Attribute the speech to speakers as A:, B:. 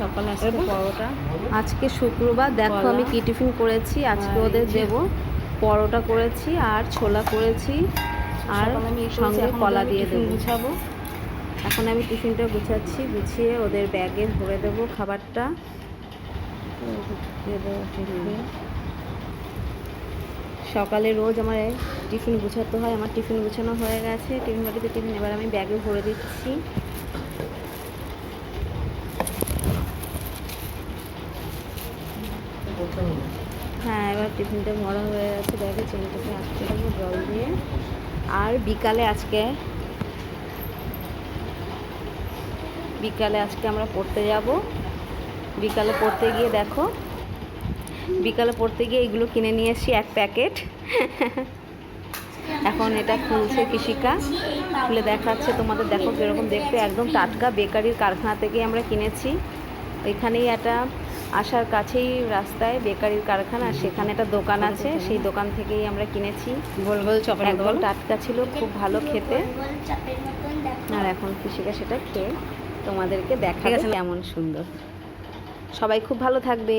A: সকালে আজকে পরোটা।
B: আজকে শুক্রবার, দেখো আমি কি টিফিন করেছি আজকে ওদের দেব। পরোটা করেছি আর ছোলা করেছি আর সঙ্গে কলা দিয়ে দেবো।
A: গুছাবো।
B: এখন আমি টিফিনটা গুছাচ্ছি, গুছিয়ে ওদের ব্যাগে ভরে দেবো খাবারটা। সকালে রোজ আমার টিফিন গুছাতে হয়। আমার টিফিন গুছানো হয়ে গেছে, টিফিন বাটিতে টিফিন এবার আমি ব্যাগে ভরে দিচ্ছি। হ্যাঁ, এবার টিফিনটা ভরা হয়ে গেছে ব্যাগে, চেনটাকে আটকে দেবো জল দিয়ে। আর বিকালে আজকে আমরা পড়তে যাব। বিকালে পড়তে গিয়ে দেখো, এগুলো কিনে নিয়ে এসেছি 1 প্যাকেট। এখন এটা খুলছে কৃষিকা, খুলে দেখাচ্ছে তোমাদের। দেখো কীরকম দেখতে, একদম টাটকা বেকারির কারখানা থেকেই আমরা কিনেছি। ওইখানেই একটা আসার কাছেই রাস্তায় বেকারির কারখানা, সেখানে একটা দোকান আছে, সেই দোকান থেকেই আমরা কিনেছি।
A: গোল গোল চপের
B: একদম টাটকা ছিল, খুব ভালো খেতে। আর এখন কৃষিকা সেটা খেয়ে তোমাদেরকে দেখাবে কেমন সুন্দর। সবাই খুব ভালো থাকবে।